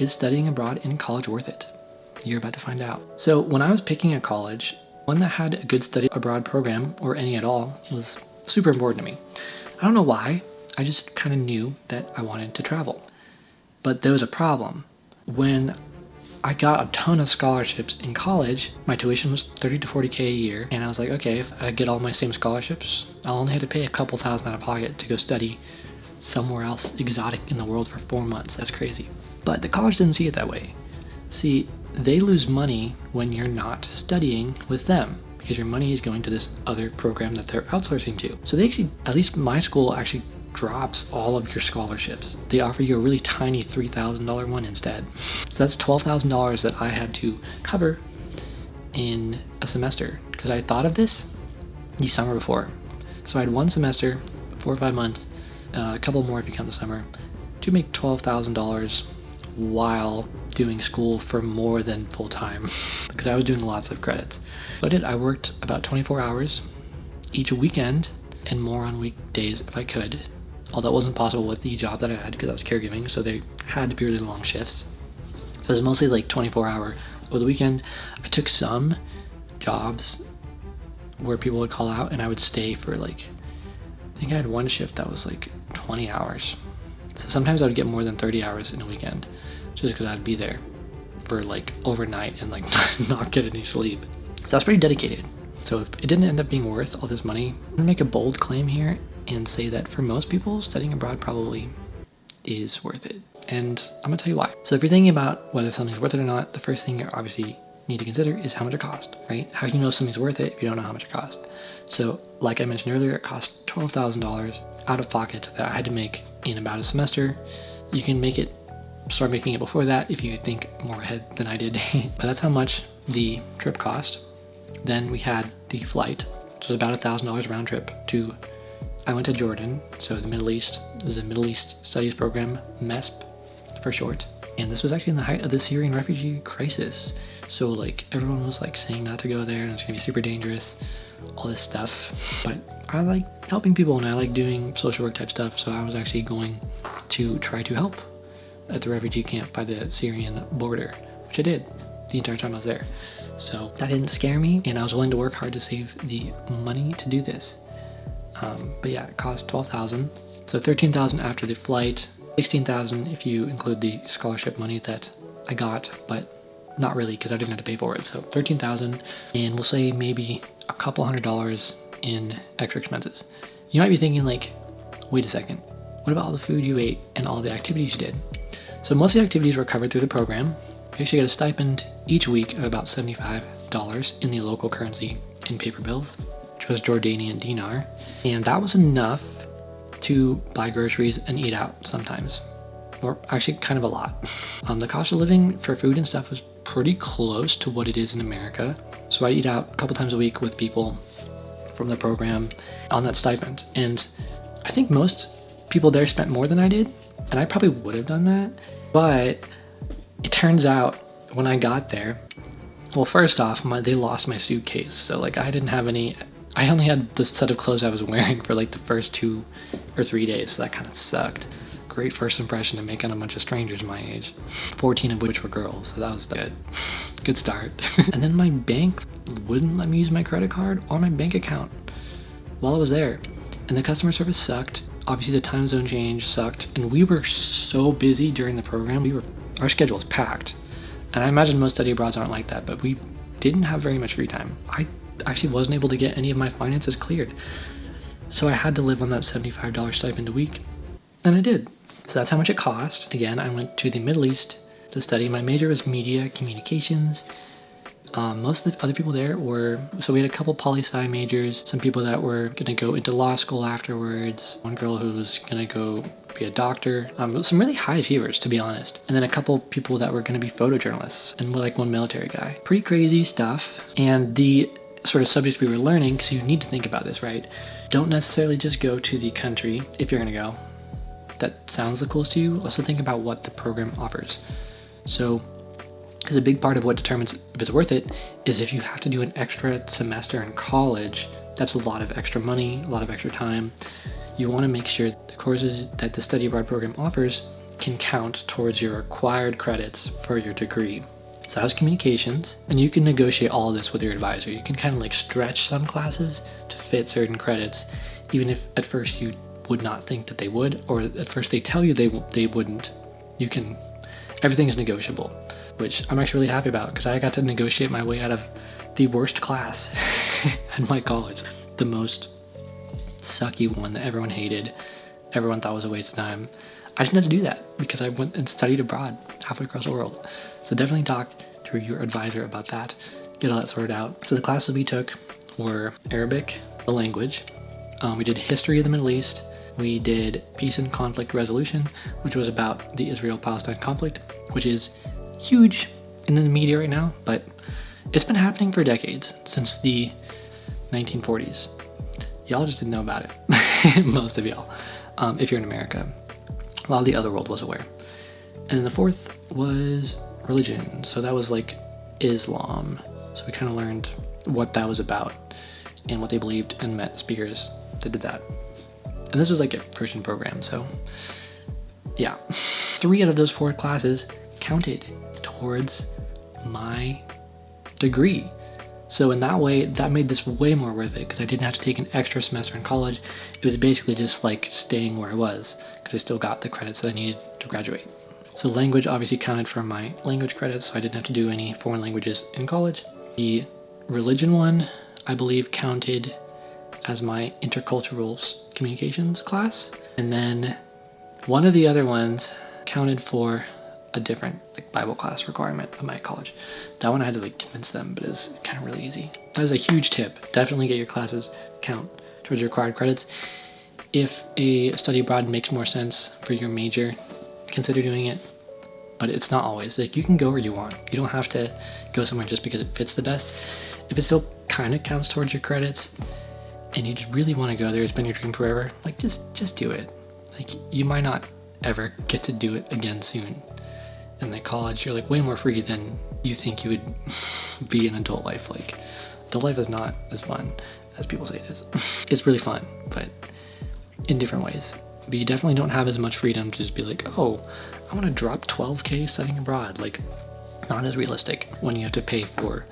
Is studying abroad in college worth it? You're about to find out. So when I was picking a college, one that had a good study abroad program, or any at all, was super important to me. I don't know why, I just kind of knew that I wanted to travel. But there was a problem. When I got a ton of scholarships in college, my tuition was $30 to $40K a year, and I was like, okay, if I get all my same scholarships, I'll only have to pay a couple thousand out of pocket to go study somewhere else exotic in the world for 4 months. That's crazy. But the college didn't see it that way. See, they lose money when you're not studying with them because your money is going to this other program that they're outsourcing to. So they actually, at least my school actually drops all of your scholarships. They offer you a really tiny $3,000 one instead. So that's $12,000 that I had to cover in a semester because I thought of this the summer before. So I had one semester, 4 or 5 months, a couple more if you count the summer, to make $12,000 while doing school for more than full time because I was doing lots of credits. So I worked about 24 hours each weekend and more on weekdays if I could, although it wasn't possible with the job that I had because I was caregiving, so they had to be really long shifts. So it was mostly like 24-hour over the weekend. I took some jobs where people would call out and I would stay for like, I think I had one shift that was like 20 hours. So sometimes I would get more than 30 hours in a weekend just because I'd be there for like overnight and like not get any sleep. So that's pretty dedicated. So if it didn't end up being worth all this money, I'm gonna make a bold claim here and say that for most people, studying abroad probably is worth it. And I'm gonna tell you why. So if you're thinking about whether something's worth it or not, the first thing you obviously need to consider is how much it costs, right? How do you know something's worth it if you don't know how much it costs? So like I mentioned earlier, it cost $12,000 out of pocket that I had to make in about a semester. You can start making it before that if you think more ahead than I did. But that's how much the trip cost. Then we had the flight, which was about $1,000 round trip I went to Jordan, so the Middle East. It was a Middle East Studies Program, MESP for short. And this was actually in the height of the Syrian refugee crisis. So like everyone was like saying not to go there and it's gonna be super dangerous, all this stuff. But I like helping people and I like doing social work type stuff. So I was actually going to try to help at the refugee camp by the Syrian border, which I did the entire time I was there. So that didn't scare me and I was willing to work hard to save the money to do this. But yeah, it cost $12,000. So $13,000 after the flight, $16,000 if you include the scholarship money that I got, but not really because I didn't have to pay for it. So $13,000, and we'll say maybe a couple $100 in extra expenses. You might be thinking like, wait a second, what about all the food you ate and all the activities you did? So most of the activities were covered through the program. You actually get a stipend each week of about $75 in the local currency in paper bills, which was Jordanian dinar. And that was enough to buy groceries and eat out sometimes, or actually kind of a lot. The cost of living for food and stuff was pretty close to what it is in America. So I eat out a couple times a week with people from the program on that stipend. And I think most people there spent more than I did, and I probably would have done that. But it turns out when I got there, well, first off, they lost my suitcase. So like I only had the set of clothes I was wearing for like the first 2 or 3 days. So that kind of sucked. Great first impression to make on a bunch of strangers my age, 14 of which were girls. So that was good. Good start. And then my bank wouldn't let me use my credit card or my bank account while I was there. And the customer service sucked. Obviously the time zone change sucked. And we were so busy during the program. Our schedule was packed. And I imagine most study abroads aren't like that, but we didn't have very much free time. I actually wasn't able to get any of my finances cleared. So I had to live on that $75 stipend a week. And I did. So that's how much it cost. Again, I went to the Middle East to study. My major was media communications. Most of the other people there so we had a couple poli-sci majors, some people that were gonna go into law school afterwards, one girl who was gonna go be a doctor, some really high achievers to be honest, and then a couple people that were gonna be photojournalists, and like one military guy. Pretty crazy stuff. And the sort of subjects we were learning, because you need to think about this, right? Don't necessarily just go to the country, if you're gonna go, that sounds the coolest to you. Also think about what the program offers. So, because a big part of what determines if it's worth it is if you have to do an extra semester in college, that's a lot of extra money, a lot of extra time. You want to make sure the courses that the study abroad program offers can count towards your required credits for your degree. So that was communications, and you can negotiate all of this with your advisor. You can kind of like stretch some classes to fit certain credits, even if at first you would not think that they would, or at first they tell you they wouldn't. Everything is negotiable, which I'm actually really happy about because I got to negotiate my way out of the worst class at my college. The most sucky one that everyone hated, everyone thought was a waste of time. I didn't have to do that because I went and studied abroad halfway across the world. So definitely talk to your advisor about that, get all that sorted out. So the classes we took were Arabic, the language. We did history of the Middle East. We did peace and conflict resolution, which was about the Israel-Palestine conflict, which is huge in the media right now, but it's been happening for decades, since the 1940s. Y'all just didn't know about it, most of y'all, if you're in America. A lot of the other world was aware. And then the fourth was religion. So that was like Islam. So we kind of learned what that was about and what they believed, and met speakers that did that. And this was like a Christian program, so yeah. 3 out of those 4 classes counted towards my degree. So in that way, that made this way more worth it because I didn't have to take an extra semester in college. It was basically just like staying where I was because I still got the credits that I needed to graduate. So language obviously counted for my language credits, so I didn't have to do any foreign languages in college. The religion one, I believe, counted as my intercultural communications class. And then one of the other ones counted for a different like Bible class requirement of my college. That one I had to like convince them, but it's kind of really easy. That is a huge tip. Definitely get your classes count towards your required credits. If a study abroad makes more sense for your major, consider doing it, but it's not always. Like, you can go where you want. You don't have to go somewhere just because it fits the best. If it still kind of counts towards your credits and you just really want to go there, it's been your dream forever, like just do it. Like, you might not ever get to do it again soon. In like college, you're like way more free than you think you would be in adult life. Like, adult life is not as fun as people say it is. It's really fun, but in different ways. But you definitely don't have as much freedom to just be like, oh, I want to drop 12K studying abroad. Like, not as realistic when you have to pay for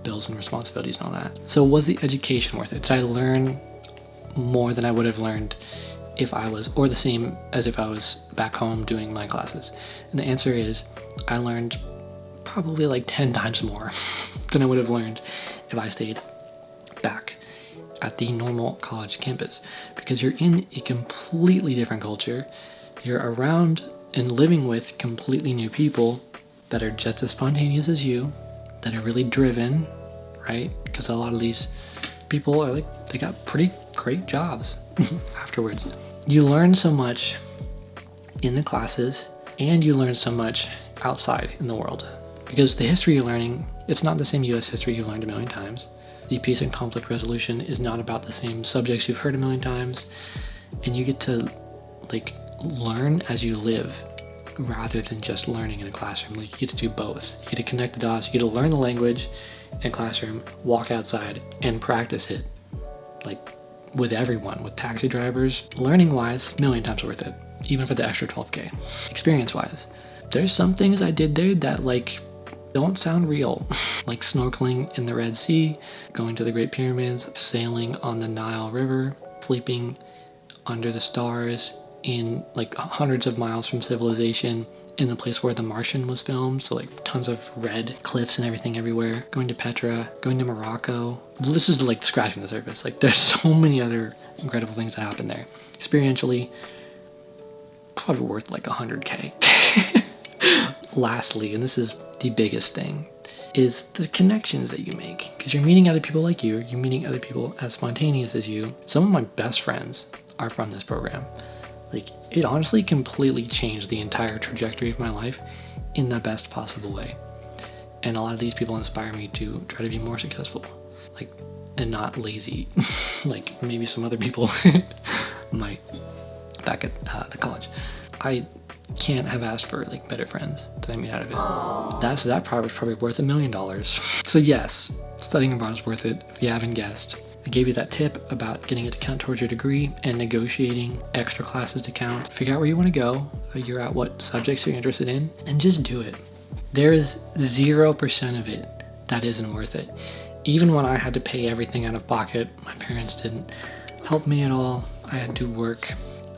bills and responsibilities and all that. So was the education worth it? Did I learn more than I would have learned if I was, or the same as if I was back home doing my classes? And the answer is, I learned probably like 10 times more than I would have learned if I stayed back at the normal college campus, because you're in a completely different culture. You're around and living with completely new people that are just as spontaneous as you, that are really driven, right? Because a lot of these people are like, they got pretty great jobs afterwards. You learn so much in the classes, and you learn so much outside in the world, because the history you're learning, it's not the same US history you've learned a million times. The peace and conflict resolution is not about the same subjects you've heard a million times, and you get to like learn as you live rather than just learning in a classroom. Like, you get to do both. You get to connect the dots. You get to learn the language in a classroom, walk outside and practice it, like with everyone, with taxi drivers. Learning wise, million times worth it, even for the extra 12K. Experience wise, there's some things I did there that like don't sound real, like snorkeling in the Red Sea, going to the Great Pyramids, sailing on the Nile River, sleeping under the stars in like hundreds of miles from civilization, in the place where The Martian was filmed, so like tons of red cliffs and everything everywhere, going to Petra, going to Morocco. This is like scratching the surface. Like, there's so many other incredible things that happen there. Experientially, probably worth like 100K. Lastly, and this is the biggest thing, is the connections that you make, because you're meeting other people like you're meeting other people as spontaneous as you. Some of my best friends are from this program. Like, it honestly completely changed the entire trajectory of my life in the best possible way. And a lot of these people inspire me to try to be more successful, like, and not lazy, like maybe some other people might back at the college. I can't have asked for like better friends that I made out of it. That probably was probably worth $1 million. So yes, studying abroad is worth it, if you haven't guessed. I gave you that tip about getting it to count towards your degree and negotiating extra classes to count. Figure out where you want to go, figure out what subjects you're interested in, and just do it. There is 0% of it that isn't worth it. Even when I had to pay everything out of pocket, my parents didn't help me at all. I had to work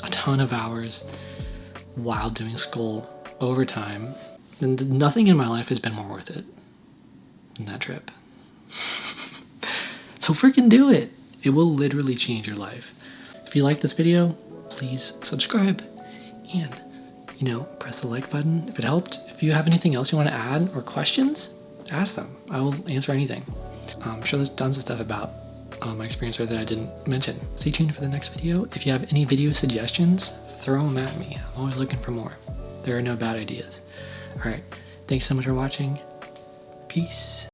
a ton of hours while doing school, overtime, and nothing in my life has been more worth it than that trip. So freaking do it. It will literally change your life. If you like this video, please subscribe and, press the like button if it helped. If you have anything else you want to add or questions, ask them. I will answer anything. I'm sure there's tons of stuff about my experience there that I didn't mention. Stay tuned for the next video. If you have any video suggestions, throw them at me. I'm always looking for more. There are no bad ideas. All right. Thanks so much for watching. Peace.